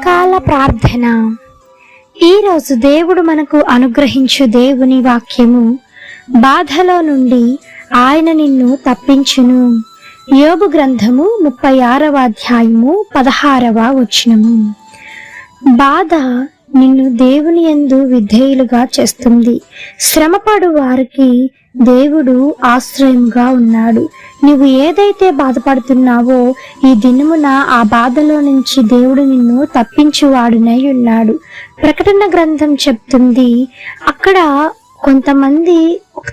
ఉదయకాల ప్రార్థన. ఈరోజు దేవుడు మనకు అనుగ్రహించు దేవుని వాక్యము, బాధలో నుండి ఆయన నిన్ను తప్పించును. యోబు గ్రంథము 36వ అధ్యాయము 16వ వచనము. బాధ నిన్ను దేవుని యందు విధేయులుగా చేస్తుంది. శ్రమపడు వారికి దేవుడు ఆశ్రయంగా ఉన్నాడు. నువ్వు ఏదైతే బాధపడుతున్నావో ఈ దినమున ఆ బాధలో నుంచి దేవుడు నిన్ను తప్పించువాడునై ఉన్నాడు. ప్రకటన గ్రంథం చెప్తుంది, అక్కడ కొంతమంది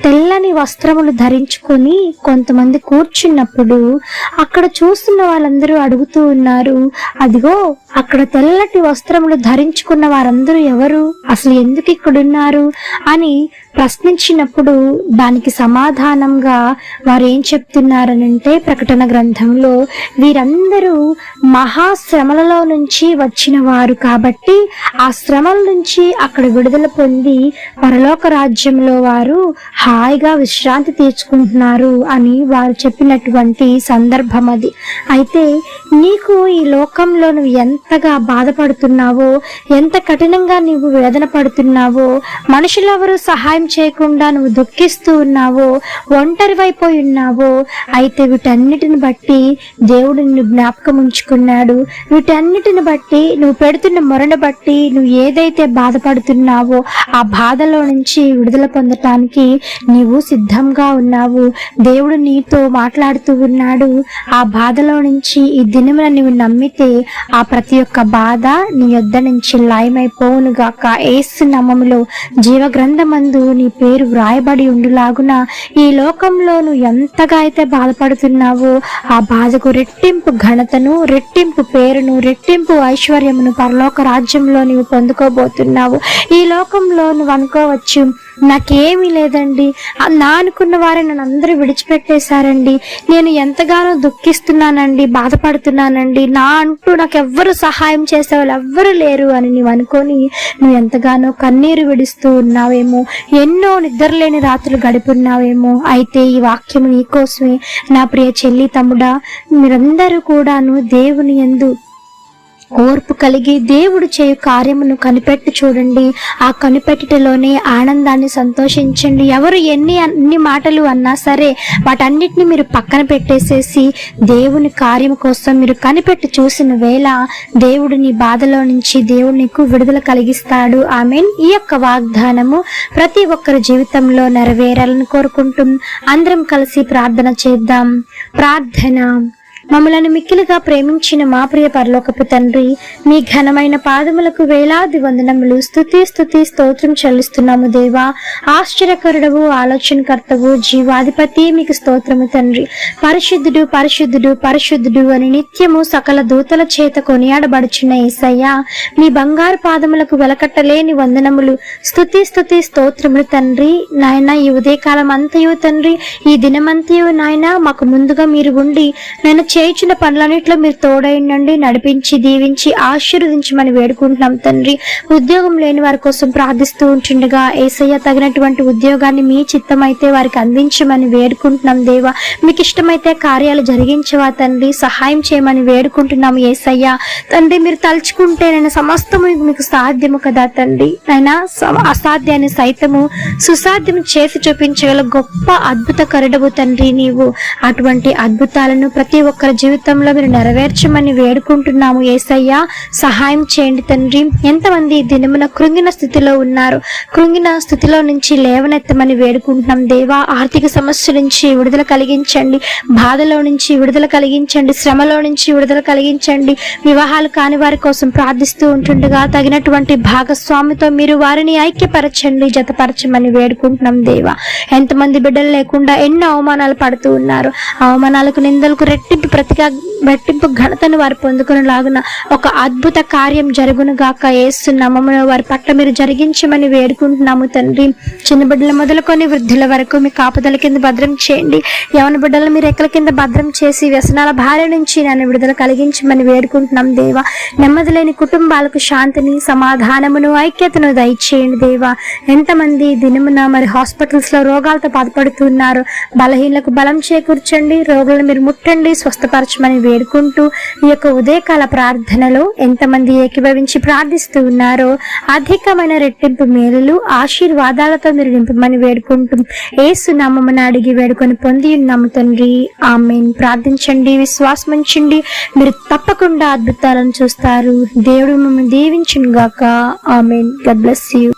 తెల్లని వస్త్రములు ధరించుకొని కొంతమంది కూర్చున్నప్పుడు అక్కడ చూస్తున్న వాళ్ళందరూ అడుగుతూ ఉన్నారు, అదిగో అక్కడ తెల్లటి వస్త్రములు ధరించుకున్న వారందరూ ఎవరు, అసలు ఎందుకు ఇక్కడున్నారు అని ప్రశ్నించినప్పుడు దానికి సమాధానంగా వారు ఏం చెప్తున్నారనంటే, ప్రకటన గ్రంథంలో వీరందరూ మహాశ్రమలలో నుంచి వచ్చిన వారు కాబట్టి ఆ శ్రమల నుంచి అక్కడ విడుదల పొంది పరలోక రాజ్యంలో వారు హాయిగా విశ్రాంతి తీర్చుకుంటున్నారు అని వారు చెప్పినటువంటి సందర్భం అది. అయితే నీకు ఈ లోకంలో నువ్వు ఎంతగా బాధపడుతున్నావో, ఎంత కఠినంగా నువ్వు వేదన పడుతున్నావో, మనుషులెవరూ సహాయం చేయకుండా నువ్వు దుఃఖిస్తూ ఉన్నావో, ఒంటరివైపోయి ఉన్నావో, అయితే వీటన్నిటిని బట్టి దేవుడు నిన్ను జ్ఞాపకం ఉంచుకున్నాడు. వీటన్నిటిని బట్టి నువ్వు పెడుతున్న మొరను బట్టి నువ్వు ఏదైతే బాధపడుతున్నావో ఆ బాధలో నుంచి విడుదల పొందటానికి నీవు సిద్ధంగా ఉన్నావు. దేవుడు నీతో మాట్లాడుతూ ఉన్నాడు. ఆ బాధలో నుంచి ఈ దినమున నీవు నమ్మితే ఆ ప్రతి ఒక్క బాధ నీ యొద్ద నుంచి లయమైపోవునుగాక. యేసు నామములో జీవ గ్రంథమందు నీ పేరు వ్రాయబడి ఉండులాగున ఈ లోకంలో నువ్వు ఎంతగా అయితే బాధపడుతున్నావో ఆ బాధకు రెట్టింపు ఘనతను, రెట్టింపు పేరును, రెట్టింపు ఐశ్వర్యమును పరలోక రాజ్యంలో నీవు పొందుకోబోతున్నావు. ఈ లోకంలో నువ్వు అనుకోవచ్చు, నాకేమీ లేదండి, నా అనుకున్న వారే నన్ను అందరూ విడిచిపెట్టేశారండి, నేను ఎంతగానో దుఃఖిస్తున్నానండి, బాధపడుతున్నానండి, నా అంటూ నాకు ఎవ్వరు సహాయం చేసేవాళ్ళు ఎవ్వరు లేరు అని నీవు అనుకొని నువ్వు ఎంతగానో కన్నీరు విడుస్తూ ఉన్నావేమో, ఎన్నో నిద్రలేని రాత్రులు గడుపున్నావేమో. అయితే ఈ వాక్యం నీకోసమే నా ప్రియ చెల్లి, తమ్ముడా, మీరందరూ కూడాను దేవుని యందు ఓర్పు కలిగి దేవుడు చేయు కార్యమును కనిపెట్టి చూడండి. ఆ కనిపెట్టుటలోనే ఆనందాన్ని సంతోషించండి. ఎవరు ఎన్ని మాటలు అన్నా సరే వాటన్నిటిని మీరు పక్కన పెట్టేసేసి దేవుని కార్యం కోసం మీరు కనిపెట్టి చూసిన వేళ దేవుడు నీ బాధలో నుంచి దేవుడు నీకు విడుదల కలిగిస్తాడు. ఆమేన్. ఈ యొక్క వాగ్దానము ప్రతి ఒక్కరి జీవితంలో నెరవేరాలని కోరుకుంటూ అందరం కలిసి ప్రార్థన చేద్దాం. ప్రార్థన. మమ్మలను మిక్కిలిగా ప్రేమించిన మా ప్రియ పరలోకపు తండ్రి, మీ ఘనమైన పాదములకు వేలాది వందనములు, స్తుతి స్తోత్రం చెల్లిస్తున్నాము దేవా. ఆశ్చర్యకరుడవు, ఆలోచనకర్తవు, జీవాధిపతి మీకు స్తోత్రము తండ్రి. పరిశుద్ధుడు పరిశుద్ధుడు పరిశుద్ధుడు అని నిత్యము సకల దూతల చేత కొనియాడబడుచున్న యేసయ్యా, మీ బంగారు పాదములకు వెలకట్టలేని వందనములు, స్తుతి స్తోత్రములు తండ్రి. నాయన, ఈ ఉదయకాలం అంతయు తండ్రి, ఈ దినమంతయు నాయన మాకు ముందుగా మీరు ఉండి నేను చేయించిన పనులన్నింటిలో మీరు తోడైండండి, నడిపించి దీవించి ఆశీర్వదించమని వేడుకుంటున్నాం తండ్రి. ఉద్యోగం లేని వారి కోసం ప్రార్థిస్తూ ఉంటుండగా యేసయ్య తగినటువంటి ఉద్యోగాన్ని మీ చిత్తమైతే వారికి అందించమని వేడుకుంటున్నాం దేవా. మీకు ఇష్టమైతే కార్యాలు జరిగించవా తండ్రి, సహాయం చేయమని వేడుకుంటున్నాము యేసయ్య. తండ్రి, మీరు తలుచుకుంటే నేను సమస్తము మీకు సాధ్యము కదా తండ్రి. అయినా అసాధ్యాన్ని సైతము సుసాధ్యము చేసి చూపించగల గొప్ప అద్భుతకరుడవు తండ్రి నీవు. అటువంటి అద్భుతాలను ప్రతి ఒక్కరి జీవితంలో మీరు నెరవేర్చమని వేడుకుంటున్నాము యేసయ్య. సహాయం చేయండి తండ్రి. ఎంతమంది దినమున కృంగిన స్థితిలో ఉన్నారు, కృంగిన స్థితిలో నుంచి లేవనెత్తమని వేడుకుంటున్నాం దేవా. ఆర్థిక సమస్య నుంచి విడుదల కలిగించండి, బాధలో నుంచి విడుదల కలిగించండి, శ్రమలో నుంచి విడుదల కలిగించండి. వివాహాలు కాని వారి కోసం ప్రార్థిస్తూ ఉంటుండగా తగినటువంటి భాగస్వామితో మీరు వారిని ఐక్యపరచండి, జతపరచమని వేడుకుంటున్నాం దేవా. ఎంతమంది బిడ్డలు లేకుండా ఎన్నో అవమానాలు పడుతూ ఉన్నారు, అవమానాలకు నిందలకు రెట్టింపు ఘనతను వారు పొందుకునేలాగున ఒక అద్భుత కార్యం జరుగును గాక. యేసు నామములో వారి పట్ల మీరు జరిగించమని వేడుకుంటున్నాము తండ్రి. చిన్న బిడ్డల మొదలుకొని వృద్ధుల వరకు మీ కాపుదల కింద భద్రం చేయండి. యవన బిడ్డలను మీరు రెక్కల కింద భద్రం చేసి వ్యసనాల భార్య నుంచి నన్ను విడుదల కలిగించమని వేడుకుంటున్నాం దేవా. నెమ్మది లేని కుటుంబాలకు శాంతిని, సమాధానమును, ఐక్యతను దయచేయండి దేవా. ఎంతమంది దినమున మరి హాస్పిటల్స్ లో రోగాలతో బాధపడుతున్నారు, బలహీనలకు బలం చేకూర్చండి, రోగులను మీరు ముట్టండి, స్వస్థ స్వస్థపరచమని వేడుకుంటూ ఈ యొక్క ఉదయకాల ప్రార్థనలో ఎంతమంది ఏకీభవించి ప్రార్థిస్తూ ఉన్నారో అధికమైన రెట్టింపు మేలులు ఆశీర్వాదాలతో మీరు నింపమని వేడుకుంటూ యేసు నామమున అడిగి వేడుకొని పొంది ఉన్నాము తండ్రి, ఆమేన్. ప్రార్థించండి, విశ్వాసం ఉంచండి, మీరు తప్పకుండా అద్భుతాలను చూస్తారు. దేవుడు మిమ్మల్ని దీవించును గాక. ఆమేన్. God bless you.